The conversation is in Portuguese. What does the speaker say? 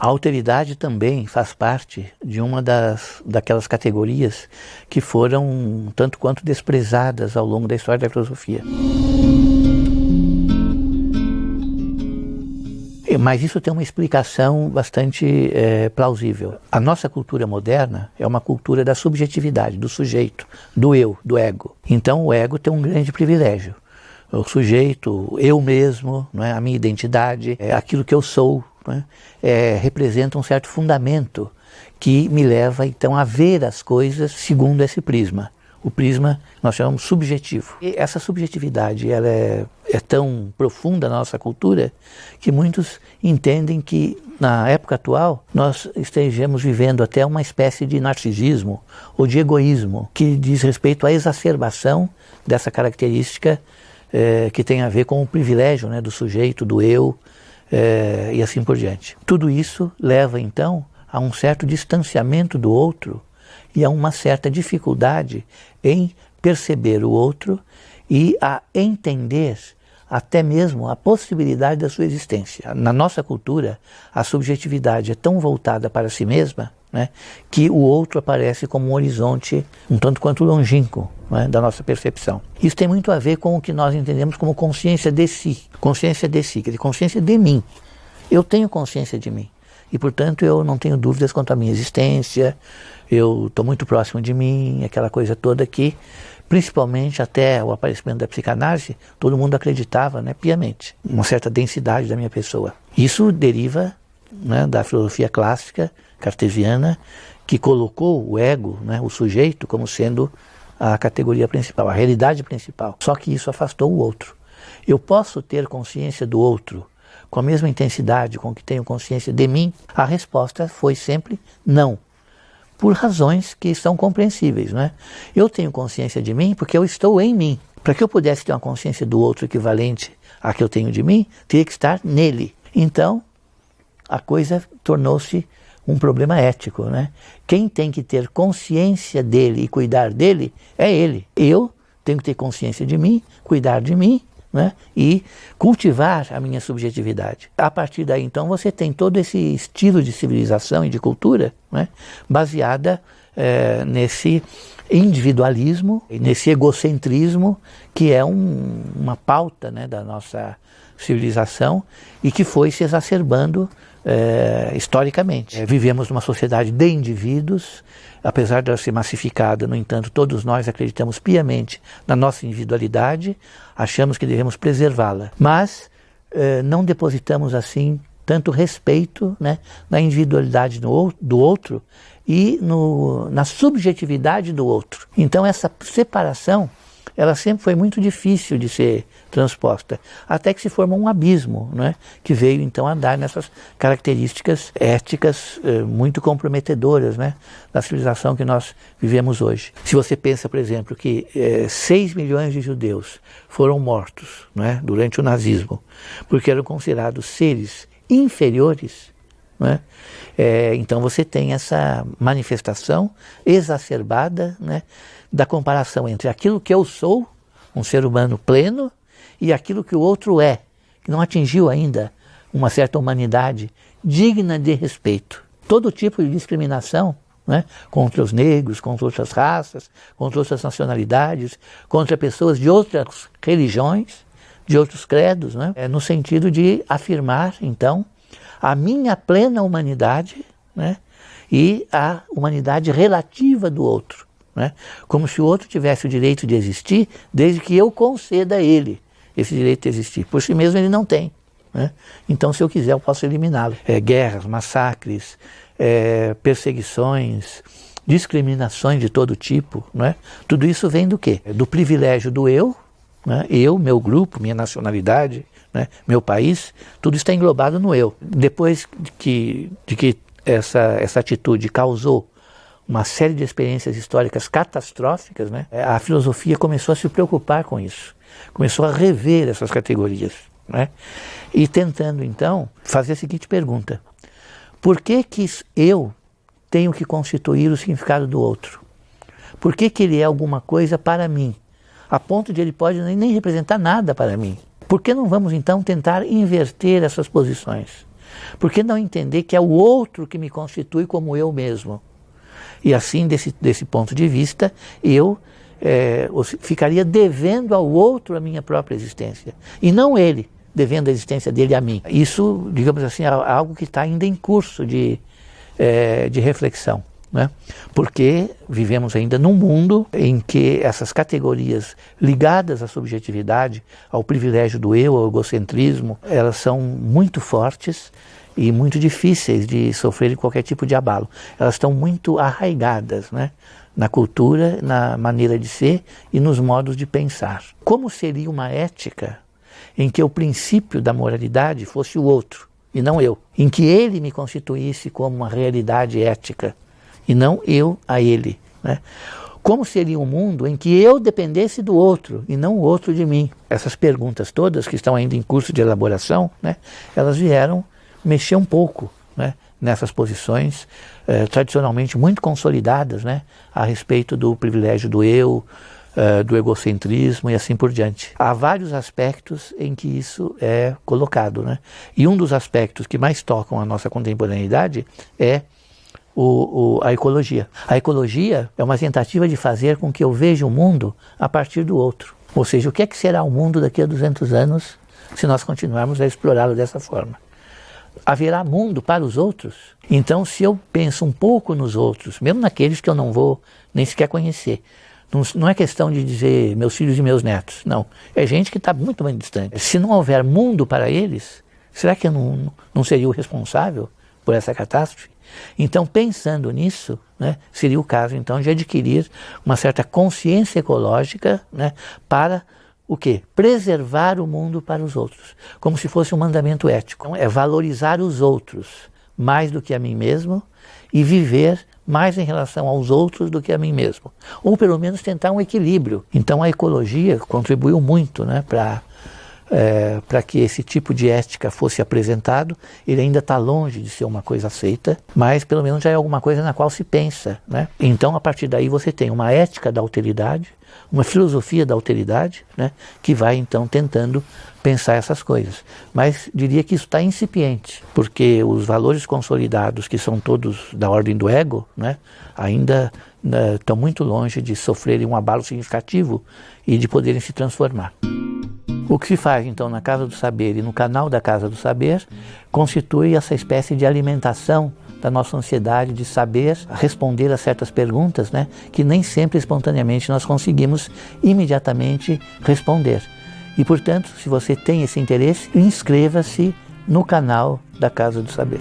A alteridade também faz parte de uma daquelas categorias que foram tanto quanto desprezadas ao longo da história da filosofia. Mas isso tem uma explicação bastante plausível. A nossa cultura moderna é uma cultura da subjetividade, do sujeito, do eu, do ego. Então o ego tem um grande privilégio. O sujeito, eu mesmo, não é? A minha identidade, aquilo que eu sou, não é? Representa um certo fundamento que me leva então a ver as coisas segundo esse prisma. O prisma nós chamamos subjetivo. E essa subjetividade ela é tão profunda na nossa cultura que muitos entendem que na época atual nós estejamos vivendo até uma espécie de narcisismo ou de egoísmo que diz respeito à exacerbação dessa característica que tem a ver com o privilégio, né, do sujeito, do eu e assim por diante. Tudo isso leva então a um certo distanciamento do outro e a uma certa dificuldade em perceber o outro e a entender até mesmo a possibilidade da sua existência. Na nossa cultura, a subjetividade é tão voltada para si mesma, né, que o outro aparece como um horizonte um tanto quanto longínquo, né, da nossa percepção. Isso tem muito a ver com o que nós entendemos como consciência de si. Consciência de si, quer dizer, consciência de mim. Eu tenho consciência de mim. E, portanto, eu não tenho dúvidas quanto à minha existência, eu estou muito próximo de mim, aquela coisa toda que, principalmente até o aparecimento da psicanálise, todo mundo acreditava, né, piamente, uma certa densidade da minha pessoa. Isso deriva, né, da filosofia clássica cartesiana, que colocou o ego, né, o sujeito, como sendo a categoria principal, a realidade principal. Só que isso afastou o outro. Eu posso ter consciência do outro com a mesma intensidade com que tenho consciência de mim? A resposta foi sempre não, por razões que são compreensíveis, não é? Eu tenho consciência de mim porque eu estou em mim. Para que eu pudesse ter uma consciência do outro equivalente à que eu tenho de mim, teria que estar nele. Então, a coisa tornou-se um problema ético, né? Quem tem que ter consciência dele e cuidar dele é ele. Eu tenho que ter consciência de mim, cuidar de mim, né, e cultivar a minha subjetividade. A partir daí, então, você tem todo esse estilo de civilização e de cultura, né, baseada nesse individualismo, nesse egocentrismo, que é uma pauta, né, da nossa civilização e que foi se exacerbando historicamente. Vivemos numa sociedade de indivíduos, apesar de ela ser massificada, no entanto, todos nós acreditamos piamente na nossa individualidade, achamos que devemos preservá-la, mas não depositamos assim tanto respeito, né, na individualidade do outro e na subjetividade do outro. Então essa separação, ela sempre foi muito difícil de ser transposta, até que se formou um abismo, né, que veio então a dar nessas características éticas muito comprometedoras, né, da civilização que nós vivemos hoje. Se você pensa, por exemplo, que 6 milhões de judeus foram mortos, né, durante o nazismo, porque eram considerados seres inferiores, né, então você tem essa manifestação exacerbada, né, da comparação entre aquilo que eu sou, um ser humano pleno, e aquilo que o outro é, que não atingiu ainda uma certa humanidade digna de respeito. Todo tipo de discriminação, né, contra os negros, contra outras raças, contra outras nacionalidades, contra pessoas de outras religiões, de outros credos, né, no sentido de afirmar, então, a minha plena humanidade, né, e a humanidade relativa do outro. Né? Como se o outro tivesse o direito de existir desde que eu conceda a ele esse direito de existir. Por si mesmo ele não tem, né? Então, se eu quiser, eu posso eliminá-lo. Guerras, massacres, perseguições, discriminações de todo tipo, né? Tudo isso vem do quê? Do privilégio do eu, né? Eu, meu grupo, minha nacionalidade, né? Meu país, tudo está englobado no eu. Depois de que essa atitude causou uma série de experiências históricas catastróficas, né, a filosofia começou a se preocupar com isso, começou a rever essas categorias, né, e tentando então fazer a seguinte pergunta: por que eu tenho que constituir o significado do outro? Por que ele é alguma coisa para mim, a ponto de ele pode nem representar nada para mim? Por que não vamos então tentar inverter essas posições? Por que não entender que é o outro que me constitui como eu mesmo? E assim, desse ponto de vista, eu ficaria devendo ao outro a minha própria existência. E não ele devendo a existência dele a mim. Isso, digamos assim, é algo que está ainda em curso de reflexão, né? Porque vivemos ainda num mundo em que essas categorias ligadas à subjetividade, ao privilégio do eu, ao egocentrismo, elas são muito fortes e muito difíceis de sofrer qualquer tipo de abalo. Elas estão muito arraigadas, né, na cultura, na maneira de ser e nos modos de pensar. Como seria uma ética em que o princípio da moralidade fosse o outro e não eu? Em que ele me constituísse como uma realidade ética e não eu a ele, né? Como seria um mundo em que eu dependesse do outro e não o outro de mim? Essas perguntas todas, que estão ainda em curso de elaboração, né, elas vieram mexer um pouco, né, nessas posições tradicionalmente muito consolidadas, né, a respeito do privilégio do eu, do egocentrismo e assim por diante. Há vários aspectos em que isso é colocado, né? E um dos aspectos que mais tocam a nossa contemporaneidade é a ecologia. A ecologia é uma tentativa de fazer com que eu veja o mundo a partir do outro. Ou seja, o que é que será o mundo daqui a 200 anos se nós continuarmos a explorá-lo dessa forma? Haverá mundo para os outros? Então, se eu penso um pouco nos outros, mesmo naqueles que eu não vou nem sequer conhecer, não é questão de dizer meus filhos e meus netos, não. É gente que está muito mais distante. Se não houver mundo para eles, será que eu não seria o responsável por essa catástrofe? Então, pensando nisso, né, seria o caso então de adquirir uma certa consciência ecológica, né, para o quê? Preservar o mundo para os outros, como se fosse um mandamento ético. É valorizar os outros mais do que a mim mesmo e viver mais em relação aos outros do que a mim mesmo. Ou pelo menos tentar um equilíbrio. Então a ecologia contribuiu muito, né, para que esse tipo de ética fosse apresentado. Ele ainda está longe de ser uma coisa aceita, mas pelo menos já é alguma coisa na qual se pensa, né? Então a partir daí você tem uma ética da alteridade, uma filosofia da alteridade, né, que vai então tentando pensar essas coisas. Mas diria que isso está incipiente, porque os valores consolidados, que são todos da ordem do ego, né, ainda estão muito longe de sofrerem um abalo significativo e de poderem se transformar. O que se faz então na Casa do Saber e no canal da Casa do Saber constitui essa espécie de alimentação da nossa ansiedade de saber responder a certas perguntas, né, que nem sempre espontaneamente nós conseguimos imediatamente responder. E, portanto, se você tem esse interesse, inscreva-se no canal da Casa do Saber.